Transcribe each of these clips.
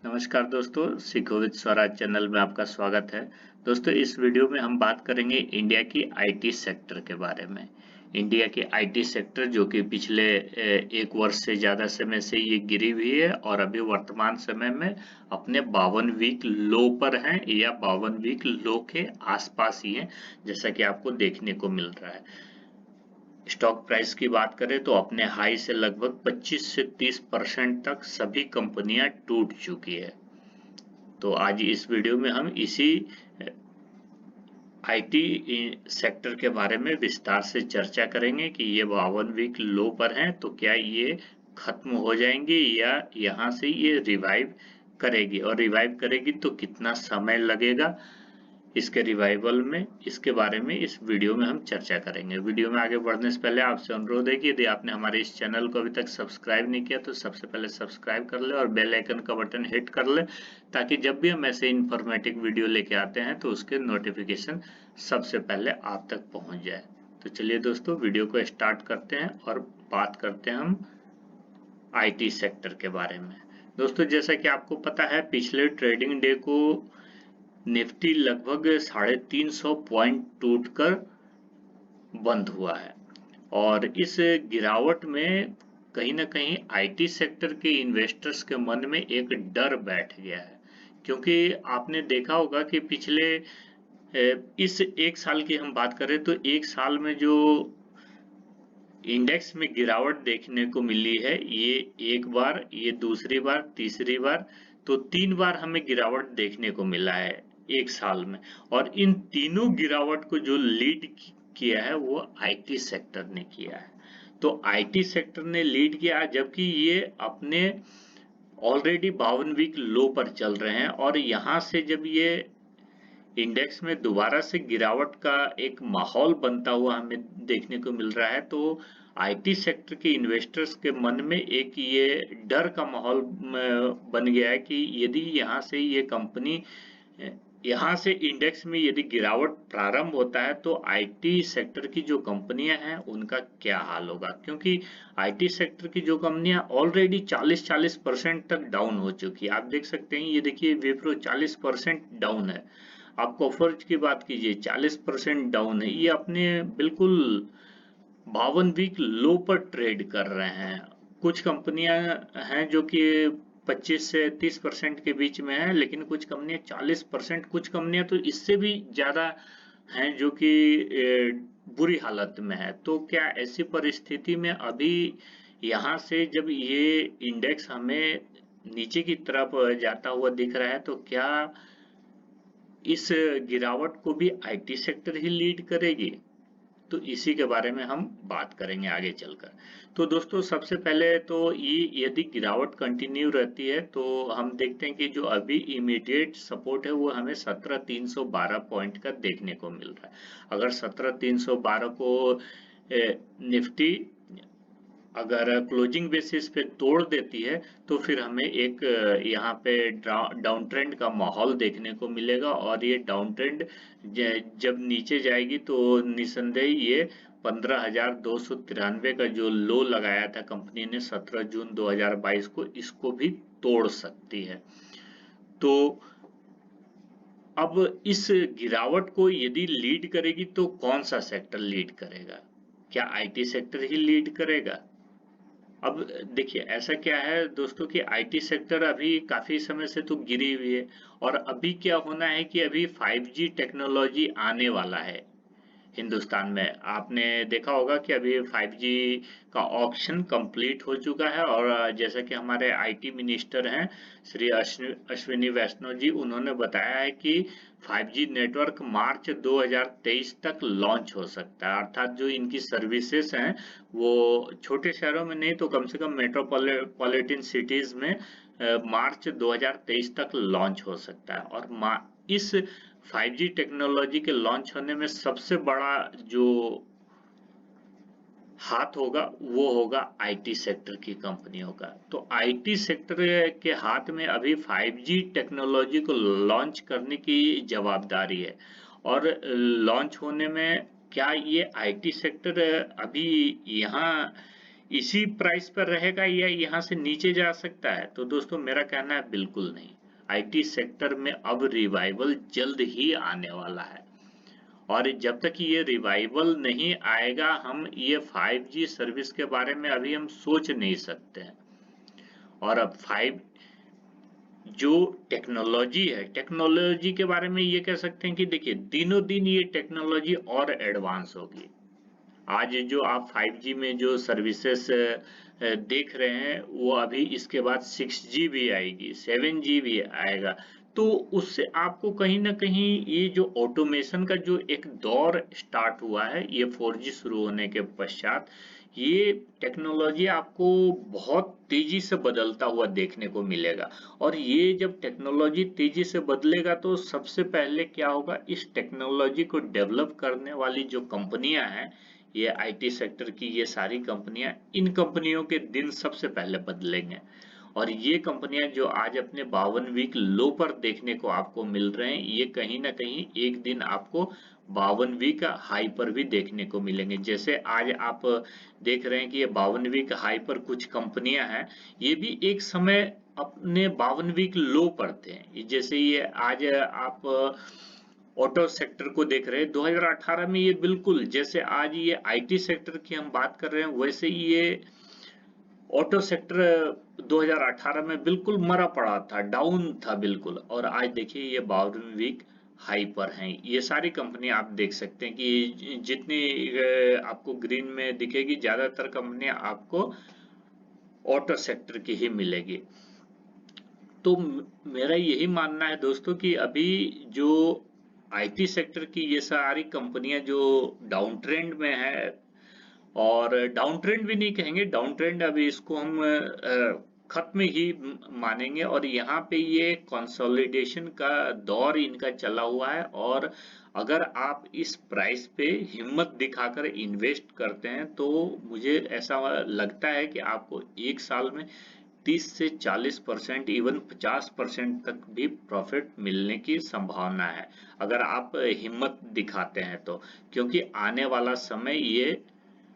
नमस्कार दोस्तों, सीखो विद स्वराज चैनल में आपका स्वागत है। दोस्तों, इस वीडियो में हम बात करेंगे इंडिया की आईटी सेक्टर के बारे में। इंडिया की आईटी सेक्टर जो कि पिछले एक वर्ष से ज़्यादा समय से ये गिरी हुई है और अभी वर्तमान समय में अपने 52 वीक लो पर हैं या 52 वीक लो के आसपास ही हैं, जैसा कि आपको देखने को मिल रहा है। स्टॉक प्राइस की बात करें तो अपने हाई से लगभग 25 से 30% तक सभी कंपनियां टूट चुकी है। तो आज इस वीडियो में हम इसी आईटी सेक्टर के बारे में विस्तार से चर्चा करेंगे कि ये 52 वीक लो पर हैं, तो क्या ये खत्म हो जाएंगे या यहाँ से ये रिवाइव करेगी, और रिवाइव करेगी तो कितना समय लगेगा इसके रिवाइवल में, इसके बारे में इस वीडियो में हम चर्चा करेंगे। वीडियो में आगे बढ़ने से पहले आपसे अनुरोध है कि यदि आपने हमारे इस चैनल को अभी तक सब्सक्राइब नहीं किया तो सबसे पहले सब्सक्राइब कर ले और बेल आइकन का बटन हिट कर ले, ताकि जब भी हम ऐसे इन्फॉर्मेटिव वीडियो लेके आते हैं तो उसके नोटिफिकेशन सबसे पहले आप तक पहुंच जाए। तो चलिए दोस्तों, वीडियो को स्टार्ट करते हैं और बात करते हैं हम आईटी सेक्टर के बारे में। दोस्तों, जैसा कि आपको पता है, पिछले ट्रेडिंग डे को निफ्टी लगभग 350 पॉइंट टूटकर बंद हुआ है और इस गिरावट में कहीं ना कहीं आईटी सेक्टर के इन्वेस्टर्स के मन में एक डर बैठ गया है, क्योंकि आपने देखा होगा कि पिछले इस एक साल की हम बात करें तो एक साल में जो इंडेक्स में गिरावट देखने को मिली है, ये एक बार, ये दूसरी बार, तीसरी बार, तो 3 बार हमें गिरावट देखने को मिला है एक साल में। और इन तीनों गिरावट को जो लीड किया है वो आईटी सेक्टर ने किया है। तो आईटी सेक्टर ने लीड किया, जबकि ये अपने ऑलरेडी 52 वीक लो पर चल रहे हैं और यहाँ से जब ये इंडेक्स में दोबारा से गिरावट का एक माहौल बनता हुआ हमें देखने को मिल रहा है, तो आईटी सेक्टर के इन्वेस्टर्स के मन में एक ये डर का माहौल बन गया है कि यदि यहाँ से ये कंपनी, यहाँ से इंडेक्स में यदि गिरावट प्रारंभ होता है तो आईटी सेक्टर की जो कंपनियां हैं उनका क्या हाल होगा, क्योंकि आईटी सेक्टर की जो कंपनियां ऑलरेडी 40% तक डाउन हो चुकी है। आप देख सकते हैं, ये देखिए विप्रो 40% डाउन है। आप कोफर्ज की बात कीजिए, 40% डाउन है। ये अपने बिल्कुल 52 वीक लो पर ट्रेड कर रहे हैं। कुछ कंपनियां हैं जो कि 25 से 30% के बीच में है, लेकिन कुछ कंपनियां 40%, कुछ कंपनियां तो इससे भी ज्यादा हैं जो कि बुरी हालत में है। तो क्या ऐसी परिस्थिति में अभी यहाँ से जब ये इंडेक्स हमें नीचे की तरफ जाता हुआ दिख रहा है, तो क्या इस गिरावट को भी आईटी सेक्टर ही लीड करेगी? तो इसी के बारे में हम बात करेंगे आगे चलकर। तो दोस्तों, सबसे पहले तो ये यदि गिरावट कंटिन्यू रहती है तो हम देखते हैं कि जो अभी इमीडिएट सपोर्ट है वो हमें 17,312 पॉइंट का देखने को मिल रहा है। अगर 17,312 को निफ्टी अगर क्लोजिंग बेसिस पे तोड़ देती है तो फिर हमें एक यहाँ पे डाउन ट्रेंड का माहौल देखने को मिलेगा, और ये डाउन ट्रेंड जब नीचे जाएगी तो निसंदेह ये 15,293 का जो लो लगाया था कंपनी ने 17 जून 2022 को, इसको भी तोड़ सकती है। तो अब इस गिरावट को यदि लीड करेगी तो कौन सा सेक्टर लीड करेगा? क्या आईटी सेक्टर ही लीड करेगा? अब देखिए, ऐसा क्या है दोस्तों कि आईटी सेक्टर अभी काफी समय से तो गिरी हुई है, और अभी क्या होना है कि अभी 5G टेक्नोलॉजी आने वाला है हिंदुस्तान में। आपने देखा होगा कि अभी 5G का ऑप्शन कंप्लीट हो चुका है, और जैसा कि हमारे आईटी मिनिस्टर हैं श्री अश्विनी वैष्णव जी, उन्होंने बताया है कि 5G नेटवर्क मार्च 2023 तक लॉन्च हो सकता है। अर्थात जो इनकी सर्विसेज हैं वो छोटे शहरों में नहीं तो कम से कम मेट्रोपॉलिटन सिटीज में मार्च 2023 तक लॉन्च हो सकता है। और इस 5G टेक्नोलॉजी के लॉन्च होने में सबसे बड़ा जो हाथ होगा वो होगा आईटी सेक्टर की कंपनियों का। तो आईटी सेक्टर के हाथ में अभी 5G टेक्नोलॉजी को लॉन्च करने की जवाबदारी है, और लॉन्च होने में क्या ये आईटी सेक्टर अभी यहाँ इसी प्राइस पर रहेगा या यहाँ से नीचे जा सकता है? तो दोस्तों मेरा कहना है बिल्कुल नहीं। आईटी सेक्टर में अब रिवाइवल जल्द ही आने वाला है, और जब तक ये रिवाइवल नहीं आएगा हम ये 5G सर्विस के बारे में अभी हम सोच नहीं सकते हैं। और अब 5 जो टेक्नोलॉजी है, टेक्नोलॉजी के बारे में ये कह सकते हैं कि देखिए दिनों दिन ये टेक्नोलॉजी और एडवांस होगी। आज जो आप 5G में जो सर्विसेज देख रहे हैं वो अभी इसके बाद 6G भी आएगी, 7G भी आएगा। तो उससे आपको कहीं ना कहीं ये जो ऑटोमेशन का जो एक दौर स्टार्ट हुआ है, ये 4G शुरू होने के पश्चात ये टेक्नोलॉजी आपको बहुत तेजी से बदलता हुआ देखने को मिलेगा। और ये जब टेक्नोलॉजी तेजी से बदलेगा तो सबसे पहले क्या होगा, इस टेक्नोलॉजी को डेवलप करने वाली जो कंपनियां हैं, ये आईटी सेक्टर की ये सारी कंपनियां, इन कंपनियों के दिन सबसे पहले बदलेंगे। और ये कंपनियां जो आज अपने 52 वीक लो पर देखने को आपको मिल रहे हैं, ये कहीं ना कहीं एक दिन आपको 52 वीक हाई पर भी देखने को मिलेंगे। जैसे आज आप देख रहे हैं कि ये 52 वीक हाई पर कुछ कंपनियां हैं, ये भी एक समय अपने 52 वीक लो पर थे। जैसे ये आज आप ऑटो सेक्टर को देख रहे हैं 2018 में, ये बिल्कुल जैसे आज ये आईटी सेक्टर की हम बात कर रहे हैं वैसे ही ये ऑटो सेक्टर 2018 में बिल्कुल मरा पड़ा था, डाउन था बिल्कुल। और आज देखिए ये 52 वीक हाई पर हैं। ये सारी कंपनी आप देख सकते हैं कि जितनी आपको ग्रीन में दिखेगी, ज्यादातर कंपनियां आपको ऑटो सेक्टर की ही मिलेगी। तो मेरा यही मानना है दोस्तों कि अभी जो आईटी सेक्टर की ये सारी कंपनियां जो डाउन ट्रेंड में है, और डाउन ट्रेंड भी नहीं कहेंगे, डाउन ट्रेंड अभी इसको हम खत्म ही मानेंगे। और यहाँ पे ये कंसोलिडेशन का दौर इनका चला हुआ है। और अगर आप इस प्राइस पे हिम्मत दिखाकर इन्वेस्ट करते हैं तो मुझे ऐसा लगता है कि आपको एक साल में 30 से 40%, इवन 50% तक भी प्रॉफिट मिलने की संभावना है, अगर आप हिम्मत दिखाते हैं तो। क्योंकि आने वाला समय ये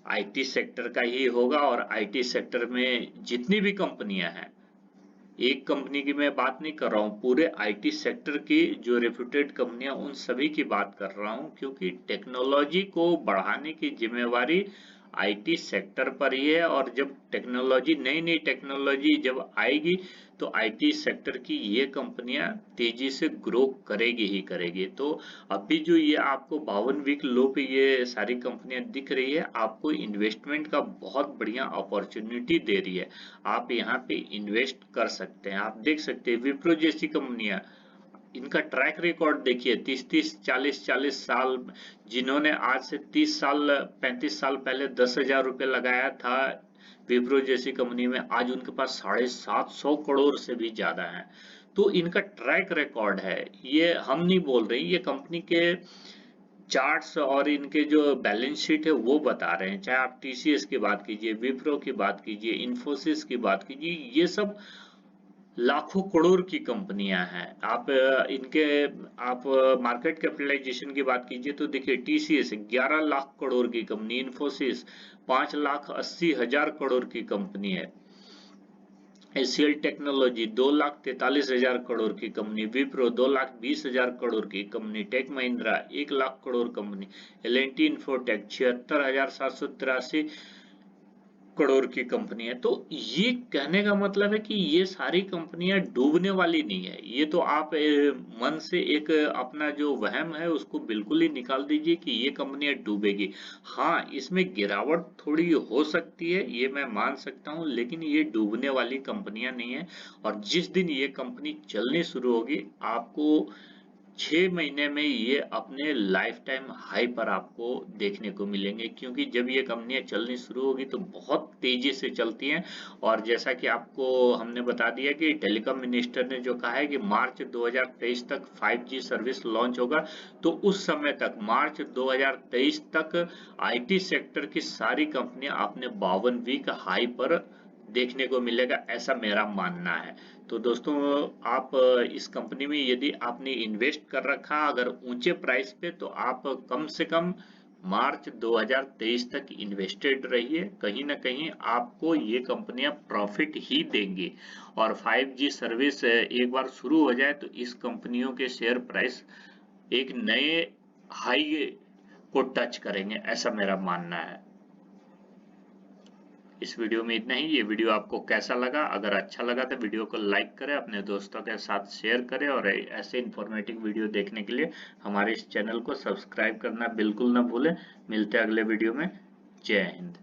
आईटी सेक्टर का ही होगा। और आईटी सेक्टर में जितनी भी कंपनियां हैं, एक कंपनी की मैं बात नहीं कर रहा हूँ, पूरे आईटी सेक्टर की जो रेप्यूटेड कंपनियां, उन सभी की बात कर रहा हूँ। क्योंकि टेक्नोलॉजी को बढ़ाने की जिम्मेवारी आईटी सेक्टर पर ही है। और जब टेक्नोलॉजी, नई नई टेक्नोलॉजी जब आएगी तो आईटी सेक्टर की ये कंपनियां तेजी से ग्रो करेगी ही करेगी। तो अभी जो ये आपको 52 वीक लो पे ये सारी कंपनियां दिख रही है, आपको इन्वेस्टमेंट का बहुत बढ़िया अपॉर्चुनिटी दे रही है। आप यहाँ पे इन्वेस्ट कर सकते हैं। आप देख सकते हैं विप्रो जैसी कंपनियां, इनका ट्रैक रिकॉर्ड देखिए, 30-30, 40-40 साल। जिन्होंने आज से 30 साल 35 साल पहले 10,000 रुपए लगाया था विप्रो जैसी कंपनी में, आज उनके पास 750 करोड़ से भी ज्यादा है। तो इनका ट्रैक रिकॉर्ड है, ये हम नहीं बोल रहे, ये कंपनी के चार्ट्स और इनके जो बैलेंस शीट है वो बता रहे हैं। चाहे आप टीसीएस की बात कीजिए, विप्रो की बात कीजिए, इन्फोसिस की बात कीजिए, ये सब लाखों करोड़ की कंपनियां हैं। आप इनके आप मार्केट कैपिटलाइजेशन की बात कीजिए तो देखिए टीसीएस 11 लाख करोड़ की कंपनी, इन्फोसिस 5,80,000 करोड़ की कंपनी है, एचसीएल टेक्नोलॉजी 2,43,000 करोड़ की कंपनी, विप्रो 2,20,000 करोड़ की company, tech Mahindra 1 lakh crore company, L and T Infotech 76,783 crore की कंपनी है। तो ये कहने का मतलब है कि ये सारी कंपनियां डूबने वाली नहीं है। ये तो आप मन से एक अपना जो वहम है उसको बिल्कुल ही निकाल दीजिए कि ये कंपनियां डूबेगी। हाँ, इसमें गिरावट थोड़ी हो सकती है, ये मैं मान सकता हूँ, लेकिन ये डूबने वाली कंपनियां नहीं है। और जिस दिन ये कंपनी चलनी शुरू होगी, आपको 6 महीने में ये अपने लाइफ टाइम हाई पर आपको देखने को मिलेंगे। क्योंकि जब ये कंपनियां चलनी शुरू होगी तो बहुत तेजी से चलती हैं। और जैसा कि आपको हमने बता दिया कि टेलीकॉम मिनिस्टर ने जो कहा है कि मार्च 2023 तक 5G सर्विस लॉन्च होगा, तो उस समय तक मार्च 2023 तक आईटी सेक्टर की सारी कंपनियां अपने 52 वीक हाई पर देखने को मिलेगा, ऐसा मेरा मानना है। तो दोस्तों, आप इस कंपनी में यदि आपने इन्वेस्ट कर रखा अगर ऊंचे प्राइस पे, तो आप कम से कम मार्च 2023 तक इन्वेस्टेड रहिए, कहीं ना कहीं आपको ये कंपनियां प्रॉफिट ही देंगी। और 5G सर्विस एक बार शुरू हो जाए तो इस कंपनियों के शेयर प्राइस एक नए हाई को टच करेंगे, ऐसा मेरा मानना है। इस वीडियो में इतना ही। ये वीडियो आपको कैसा लगा? अगर अच्छा लगा तो वीडियो को लाइक करें, अपने दोस्तों के साथ शेयर करें, और ऐसे इन्फॉर्मेटिव वीडियो देखने के लिए हमारे इस चैनल को सब्सक्राइब करना बिल्कुल ना भूलें। मिलते हैं अगले वीडियो में। जय हिंद।